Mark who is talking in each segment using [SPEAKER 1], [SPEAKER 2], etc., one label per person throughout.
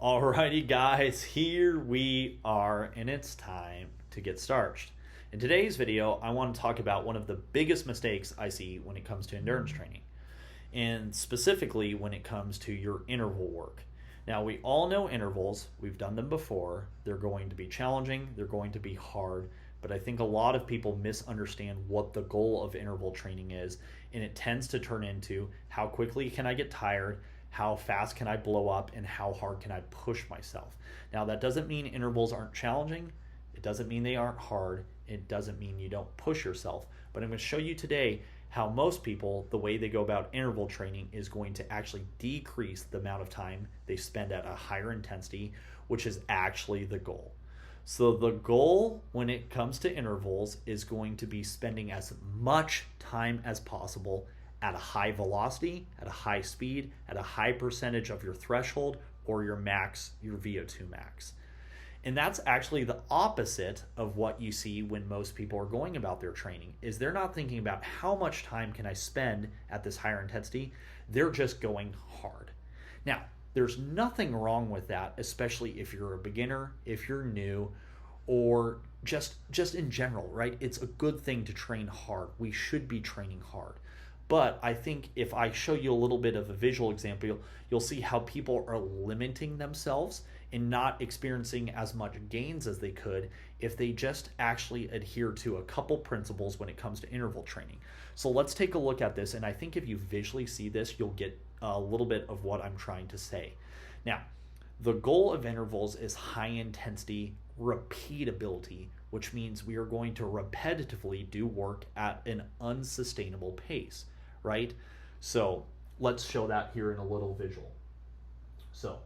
[SPEAKER 1] Alrighty, guys, here we are, and it's time to get started. In today's video, I want to talk about one of the biggest mistakes I see when it comes to endurance training, and specifically when it comes to your interval work. Now, we all know intervals, we've done them before, they're going to be challenging, they're going to be hard, but I think a lot of people misunderstand what the goal of interval training is, and it tends to turn into how quickly can I get tired, how fast can I blow up, and how hard can I push myself. Now, that doesn't mean intervals aren't challenging, it doesn't mean they aren't hard, it doesn't mean you don't push yourself, but I'm going to show you today how most people, the way they go about interval training is going to actually decrease the amount of time they spend at a higher intensity, which is actually the goal. So the goal when it comes to intervals is going to be spending as much time as possible at a high velocity, at a high speed, at a high percentage of your threshold or your max, your VO2 max. And that's actually the opposite of what you see when most people are going about their training, is they're not thinking about how much time can I spend at this higher intensity, they're just going hard. Now, there's nothing wrong with that, especially if you're a beginner, if you're new, or just in general, right? It's a good thing to train hard. We should be training hard. But I think if I show you a little bit of a visual example, you'll see how people are limiting themselves and not experiencing as much gains as they could if they just actually adhere to a couple principles when it comes to interval training. So let's take a look at this, and I think if you visually see this, you'll get a little bit of what I'm trying to say. Now, the goal of intervals is high intensity repeatability, which means we are going to repetitively do work at an unsustainable pace, right? So let's show that here in a little visual. So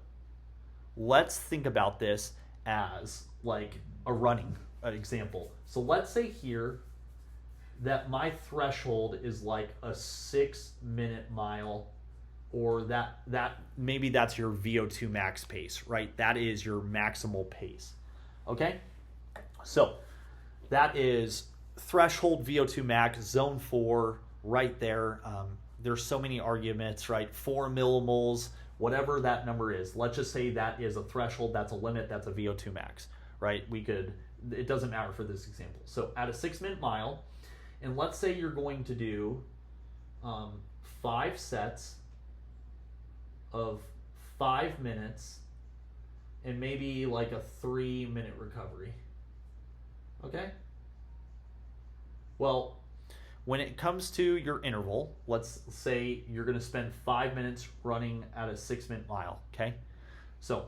[SPEAKER 1] let's think about this as like a running example. So let's say here that my threshold is like a 6-minute mile, or that maybe that's your VO2 max pace, right? That is your maximal pace. Okay? So that is threshold VO2 max, zone 4, right there. There's so many arguments, right? 4 millimoles, whatever that number is. Let's just say that is a threshold, that's a limit, that's a VO2 max, right? It doesn't matter for this example. So at a 6-minute mile, and let's say you're going to do 5 sets of 5 minutes and maybe like a 3-minute recovery. Okay? Well, when it comes to your interval, let's say you're going to spend 5 minutes running at a 6-minute mile, okay? So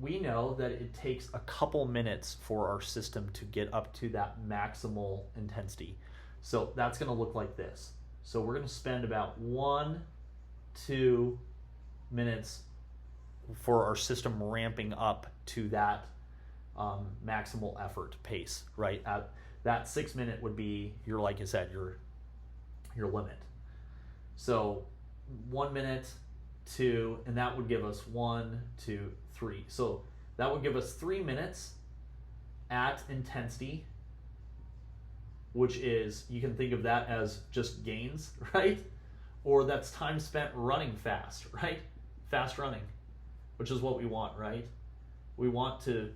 [SPEAKER 1] we know that it takes a couple minutes for our system to get up to that maximal intensity. So that's going to look like this. So we're going to spend about 1-2 minutes for our system ramping up to that maximal effort pace, right? At that 6-minute would be like I said, your limit. So 1 minute, 2, and that would give us 1, 2, 3. So that would give us 3 minutes at intensity, which is, you can think of that as just gains, right? Or that's time spent running fast, right? Fast running, which is what we want, right? We want to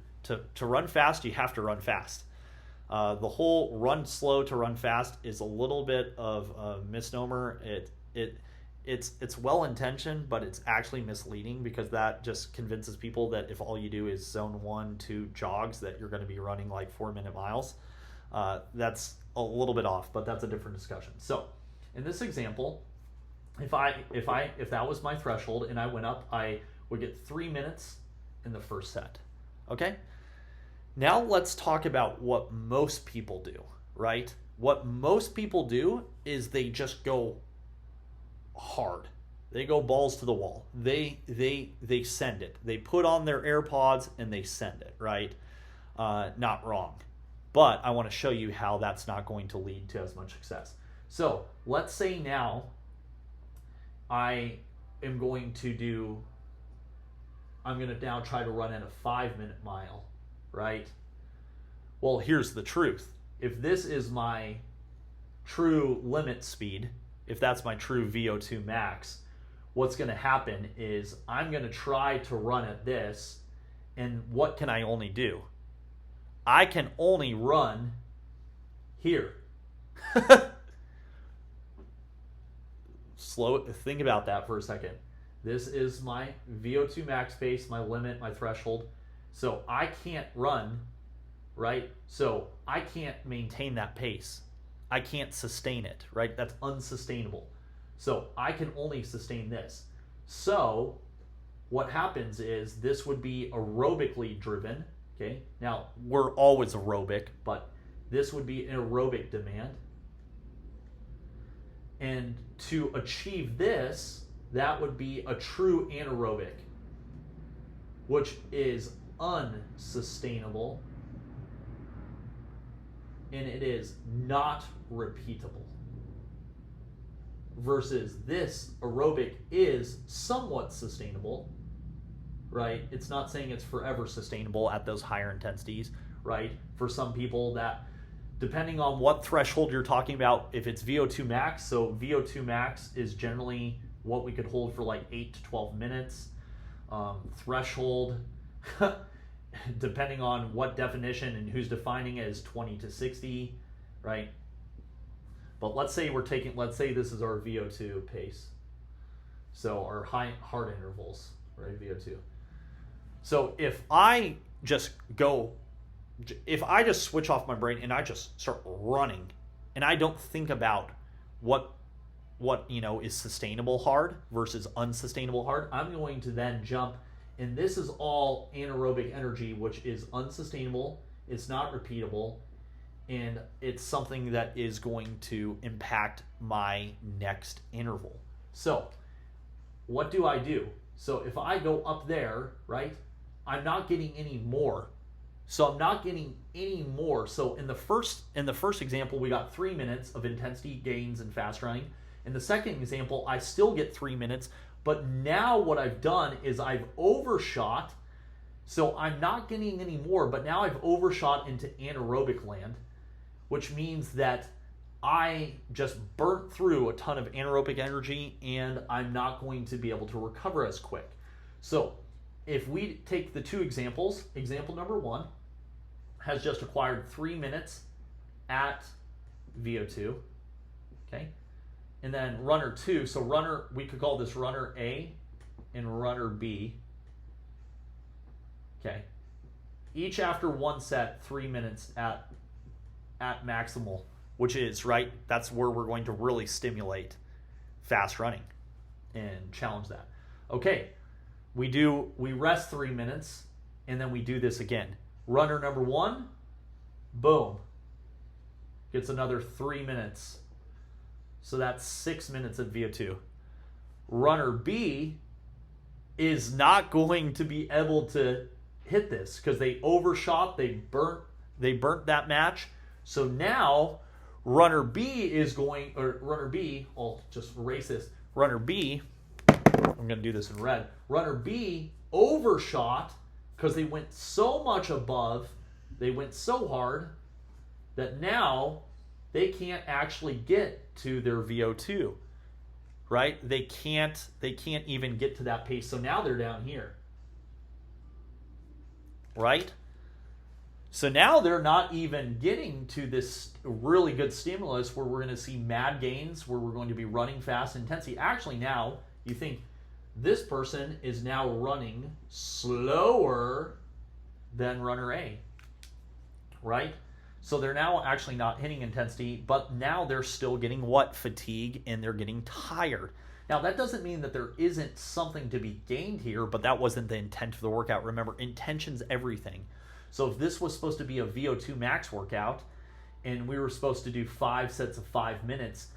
[SPEAKER 1] run fast, you have to run fast. The whole run slow to run fast is a little bit of a misnomer. It's well-intentioned, but it's actually misleading, because that just convinces people that if all you do is zone 1, 2 jogs, that you're going to be running like 4-minute miles. That's a little bit off, but that's a different discussion. So in this example, if that was my threshold and I went up, I would get 3 minutes in the first set. Okay? Now let's talk about what most people do, right? What most people do is they just go hard. They go balls to the wall. They send it. They put on their AirPods and they send it, right? Not wrong. But I want to show you how that's not going to lead to as much success. So let's say now I'm going to now try to run at a 5-minute mile, right? Well, here's the truth. If this is my true limit speed, if that's my true VO2 max, what's going to happen is I'm going to try to run at this, and what can I only do? I can only run here. Think about that for a second. This is my VO2 max pace, my limit, my threshold. So I can't run, right? So I can't maintain that pace. I can't sustain it, right? That's unsustainable. So I can only sustain this. So what happens is this would be aerobically driven, okay? Now, we're always aerobic, but this would be an aerobic demand. And to achieve this, that would be a true anaerobic, which is unsustainable, and it is not repeatable. Versus this aerobic is somewhat sustainable, right? It's not saying it's forever sustainable at those higher intensities, right? For some people, that depending on what threshold you're talking about, if it's VO2 max, so VO2 max is generally what we could hold for like 8 to 12 minutes. Threshold, depending on what definition and who's defining it, is 20 to 60, right? But let's say this is our VO2 pace. So our high heart intervals, right? VO2. So if I just switch off my brain and I just start running, and I don't think about what is sustainable hard versus unsustainable hard, I'm going to then jump, and this is all anaerobic energy, which is unsustainable, it's not repeatable, and it's something that is going to impact my next interval. So what do I do? So if I go up there, right, I'm not getting any more. So I'm not getting any more. So in the first example, we got 3 minutes of intensity gains and fast running. In the second example, I still get 3 minutes, but now what I've done is I've overshot. So I'm not getting any more, but now I've overshot into anaerobic land, which means that I just burnt through a ton of anaerobic energy, and I'm not going to be able to recover as quick. So if we take the two examples, example number 1 has just acquired 3 minutes at VO2, okay? And then runner 2, so we could call this runner A and runner B, okay? Each after one set, 3 minutes at maximal, which is, right, that's where we're going to really stimulate fast running and challenge that. Okay, we rest 3 minutes, and then we do this again. Runner number 1, boom, gets another 3 minutes. So that's 6 minutes at VO2. Runner B is not going to be able to hit this because they overshot, they burnt that match. So now runner B, I'll just erase this. Runner B, I'm going to do this in red. Runner B overshot because they went so much above, they went so hard that now they can't actually get to their VO2, right? They can't even get to that pace. So now they're down here, right? So now they're not even getting to this really good stimulus where we're going to see mad gains, where we're going to be running fast intensity. Actually, now you think this person is now running slower than runner A, right? So they're now actually not hitting intensity, but now they're still getting what? Fatigue, and they're getting tired. Now, that doesn't mean that there isn't something to be gained here, but that wasn't the intent of the workout. Remember, intention's everything. So if this was supposed to be a VO2 max workout, and we were supposed to do 5 sets of 5 minutes,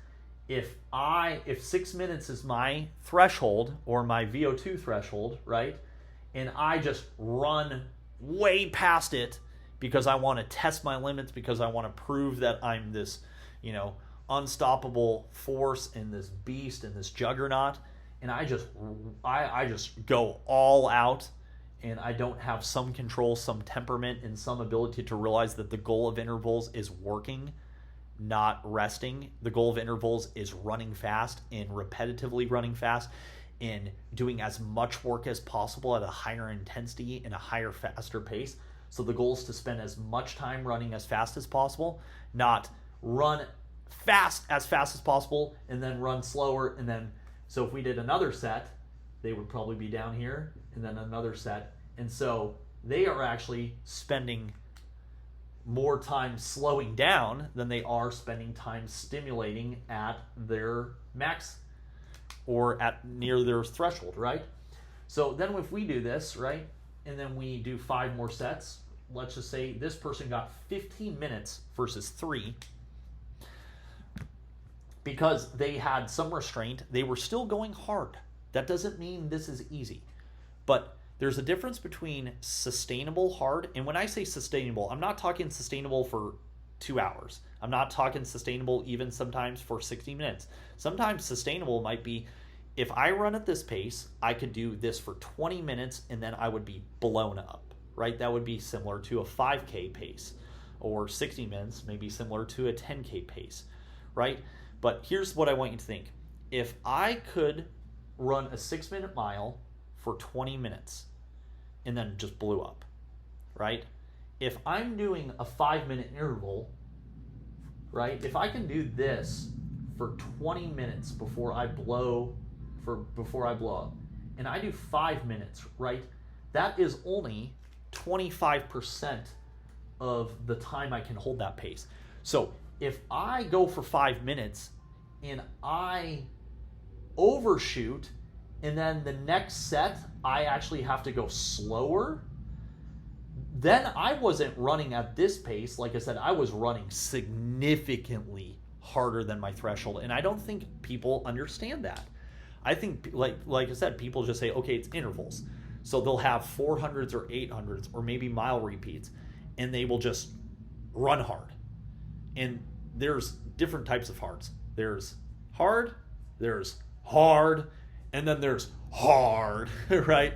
[SPEAKER 1] if 6 minutes is my threshold, or my VO2 threshold, right, and I just run way past it, because I want to test my limits, because I want to prove that I'm this, unstoppable force and this beast and this juggernaut, and I just go all out, and I don't have some control, some temperament, and some ability to realize that the goal of intervals is working, not resting. The goal of intervals is running fast and repetitively running fast. in doing as much work as possible at a higher intensity and a higher, faster pace. So the goal is to spend as much time running as fast as possible, not run fast as possible and then run slower. And then, so if we did another set, they would probably be down here, and then another set. And so they are actually spending more time slowing down than they are spending time stimulating at their max or at near their threshold, right? So then if we do this, right, and then we do 5 more sets, let's just say this person got 15 minutes versus 3. Because they had some restraint, they were still going hard. That doesn't mean this is easy. But there's a difference between sustainable hard, and when I say sustainable, I'm not talking sustainable for 2 hours. I'm not talking sustainable even sometimes for 60 minutes. Sometimes sustainable might be, if I run at this pace, I could do this for 20 minutes and then I would be blown up, right? That would be similar to a 5K pace, or 60 minutes, maybe similar to a 10K pace, right? But here's what I want you to think. If I could run a 6-minute mile for 20 minutes and then just blew up, right? If I'm doing a 5-minute interval, right? If I can do this for 20 minutes before I blow up, and I do 5 minutes, right? That is only 25% of the time I can hold that pace. So if I go for 5 minutes and I overshoot, and then the next set I actually have to go slower, then I wasn't running at this pace. Like I said, I was running significantly harder than my threshold, and I don't think people understand that. I think, like I said, people just say, okay, it's intervals. So they'll have 400s or 800s or maybe mile repeats, and they will just run hard. And there's different types of hards. There's hard, and then there's hard, right?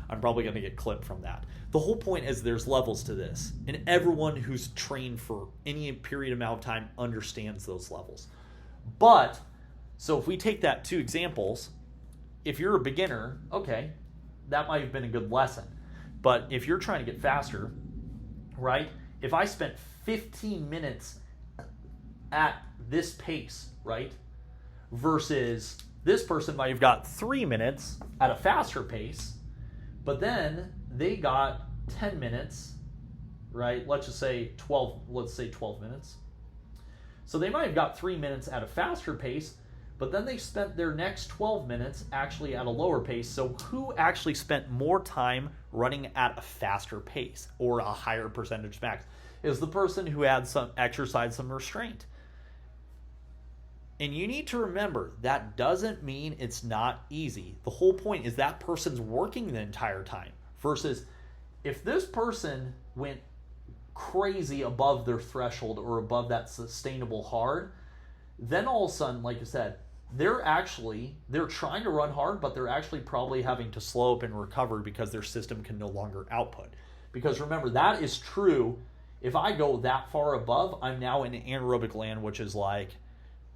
[SPEAKER 1] I'm probably going to get clipped from that. The whole point is there's levels to this, and everyone who's trained for any period amount of time understands those levels. But, so if we take that 2 examples, if you're a beginner, okay, that might have been a good lesson. But if you're trying to get faster, right, if I spent 15 minutes at this pace, right, versus this person might have got 3 minutes at a faster pace, but then they got 10 minutes, right? Let's say 12 minutes. So they might have got 3 minutes at a faster pace, but then they spent their next 12 minutes actually at a lower pace. So who actually spent more time running at a faster pace or a higher percentage max? Is the person who had some exercised some restraint. And you need to remember, that doesn't mean it's not easy. The whole point is that person's working the entire time. Versus if this person went crazy above their threshold or above that sustainable hard, then all of a sudden, like I said, they're trying to run hard, but they're actually probably having to slow up and recover because their system can no longer output. Because remember, that is true. If I go that far above, I'm now in anaerobic land, which is like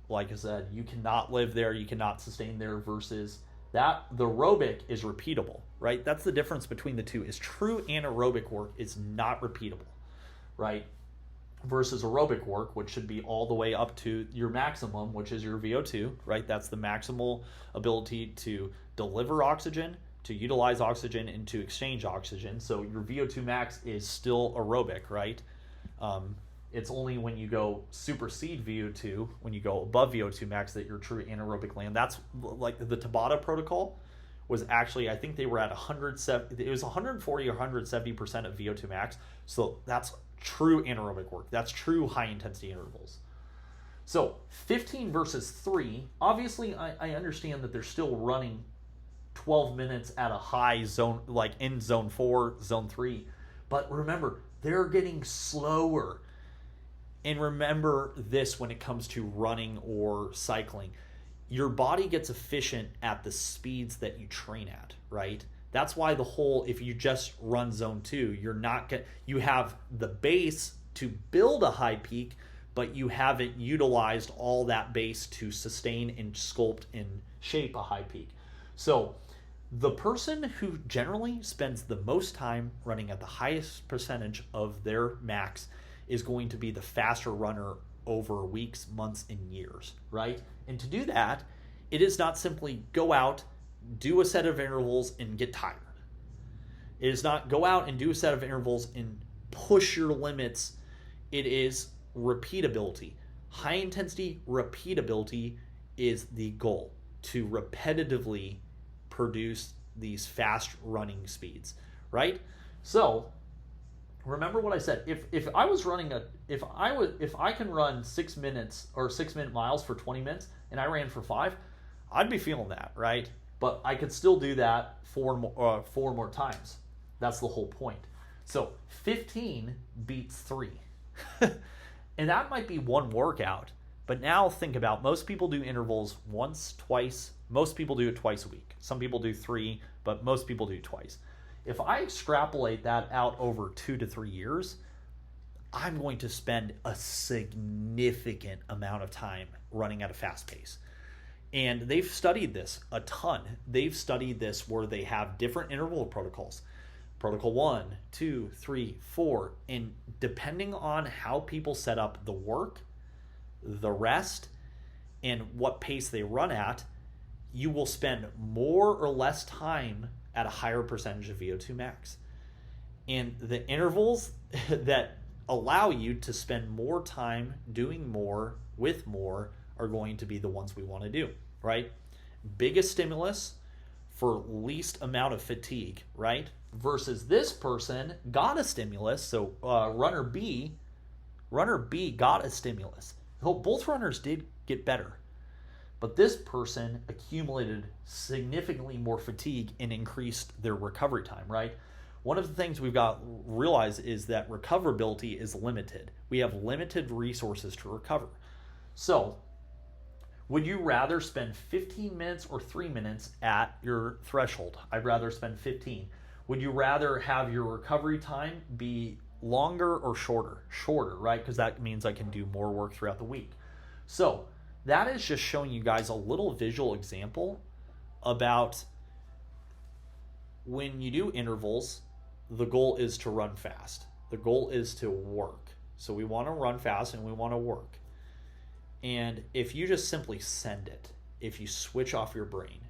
[SPEAKER 1] I said, you cannot live there, you cannot sustain there, versus that the aerobic is repeatable, right? That's the difference between the two, is true anaerobic work is not repeatable, right? Versus aerobic work, which should be all the way up to your maximum, which is your VO2, right? That's the maximal ability to deliver oxygen, to utilize oxygen, and to exchange oxygen. So your VO2 max is still aerobic, right? It's only when you go supersede VO2, when you go above VO2 max, that you're true anaerobic land. That's like the Tabata protocol was actually, I think they were at 170, it was 140 or 170% of VO2 max. So that's true anaerobic work. That's true high intensity intervals. So 15 versus 3, obviously I understand that they're still running 12 minutes at a high zone, like in zone 4, zone 3. But remember, they're getting slower. And remember this when it comes to running or cycling. Your body gets efficient at the speeds that you train at, right? That's why if you just run zone 2, you have the base to build a high peak, but you haven't utilized all that base to sustain and sculpt and shape a high peak. So the person who generally spends the most time running at the highest percentage of their max is going to be the faster runner over weeks, months, and years, right? And to do that, it is not simply go out, do a set of intervals, and get tired. It is not go out and do a set of intervals and push your limits. It is repeatability. High intensity repeatability is the goal, to repetitively produce these fast running speeds, right? So remember what I said. If I was running if I can run 6 minutes or 6-minute miles for 20 minutes and I ran for 5, I'd be feeling that, right? But I could still do that four more times. That's the whole point. So 15 beats 3. And that might be one workout, but now think about, most people do intervals once, twice. Most people do it twice a week. Some people do 3, but most people do twice. If I extrapolate that out over 2 to 3 years, I'm going to spend a significant amount of time running at a fast pace. And they've studied this a ton. They've studied this where they have different interval protocols. Protocol 1, 2, 3, 4. And depending on how people set up the work, the rest, and what pace they run at, you will spend more or less time at a higher percentage of VO2 max. And the intervals that allow you to spend more time doing more with more are going to be the ones we want to do, right? Biggest stimulus for least amount of fatigue, right? Versus this person got a stimulus. So runner B got a stimulus. Both runners did get better, but this person accumulated significantly more fatigue and increased their recovery time, right? One of the things we've got to realize is that recoverability is limited. We have limited resources to recover. So would you rather spend 15 minutes or 3 minutes at your threshold? I'd rather spend 15. Would you rather have your recovery time be longer or shorter? Shorter, right? Because that means I can do more work throughout the week. So that is just showing you guys a little visual example about when you do intervals, the goal is to run fast. The goal is to work. So we want to run fast and we want to work. And if you just simply send it, if you switch off your brain,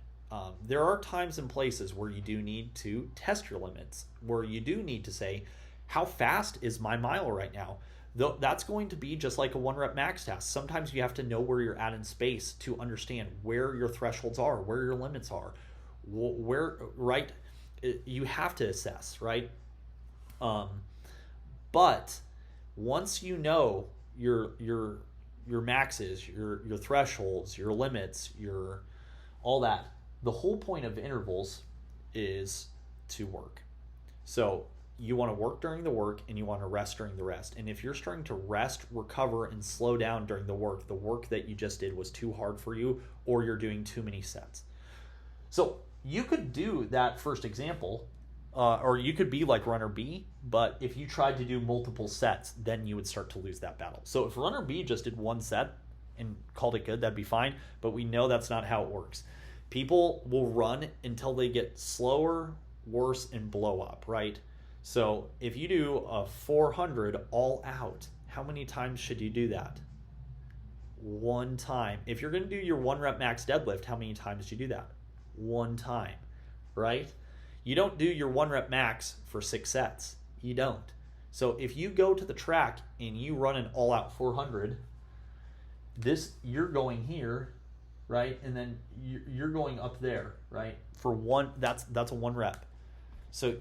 [SPEAKER 1] there are times and places where you do need to test your limits, where you do need to say, how fast is my mile right now? Though that's going to be just like a 1-rep max test. Sometimes you have to know where you're at in space to understand where your thresholds are, where your limits are, where, right? You have to assess, right? But once you know your maxes, your thresholds, your limits, your all that, the whole point of intervals is to work. So you want to work during the work and you want to rest during the rest. And if you're starting to rest, recover, and slow down during the work that you just did was too hard for you, or you're doing too many sets. So you could do that first example, or you could be like runner B, but if you tried to do multiple sets, then you would start to lose that battle. So if runner B just did one set and called it good, that'd be fine, but we know that's not how it works. People will run until they get slower, worse, and blow up, right? So if you do a 400 all out, how many times should you do that? One time. If you're going to do your 1-rep max deadlift, how many times do you do that? One time, right? You don't do your 1-rep max for 6 sets. You don't. So if you go to the track and you run an all out 400, you're going here, right? And then you're going up there, right? For one, that's a 1 rep. So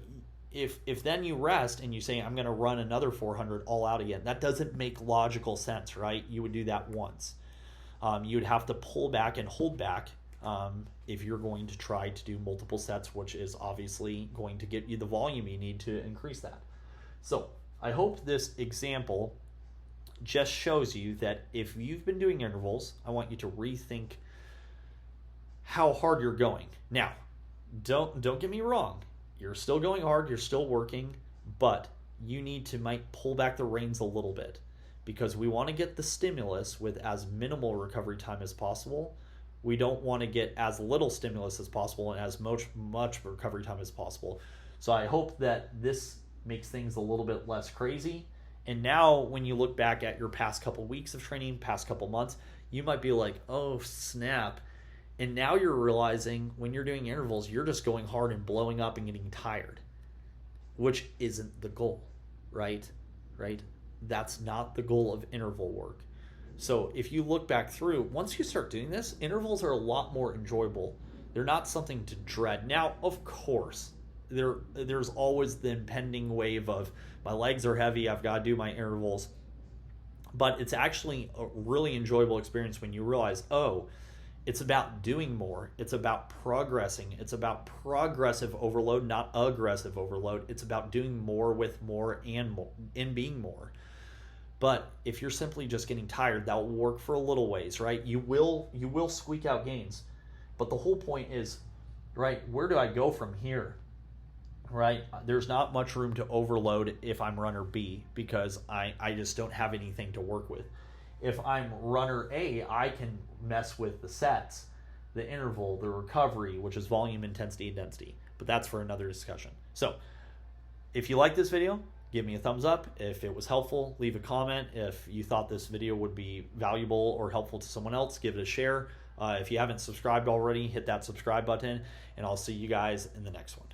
[SPEAKER 1] if then you rest and you say, I'm going to run another 400 all out again, that doesn't make logical sense, right? You would do that once. You would have to pull back and hold back if you're going to try to do multiple sets, which is obviously going to get you the volume you need to increase that. So I hope this example just shows you that if you've been doing intervals, I want you to rethink how hard you're going. Now, don't get me wrong. You're still going hard, you're still working, but you need to might pull back the reins a little bit, because we want to get the stimulus with as minimal recovery time as possible We don't want to get as little stimulus as possible and as much recovery time as possible. So I hope that this makes things a little bit less crazy. And now when you look back at your past couple weeks of training, past couple months, you might be like, oh, snap. And now you're realizing when you're doing intervals, you're just going hard and blowing up and getting tired, which isn't the goal, right? That's not the goal of interval work. So if you look back through, once you start doing this, intervals are a lot more enjoyable. They're not something to dread. Now, of course, there's always the impending wave of my legs are heavy, I've got to do my intervals. But it's actually a really enjoyable experience when you realize, oh, it's about doing more. It's about progressing. It's about progressive overload, not aggressive overload. It's about doing more with more and being more. But if you're simply just getting tired, that will work for a little ways, right? You will squeak out gains. But the whole point is, right, where do I go from here? Right? There's not much room to overload if I'm runner B because I just don't have anything to work with. If I'm runner A, I can mess with the sets, the interval, the recovery, which is volume, intensity, and density. But that's for another discussion. So if you like this video, give me a thumbs up. If it was helpful, leave a comment. If you thought this video would be valuable or helpful to someone else, give it a share. If you haven't subscribed already, hit that subscribe button, and I'll see you guys in the next one.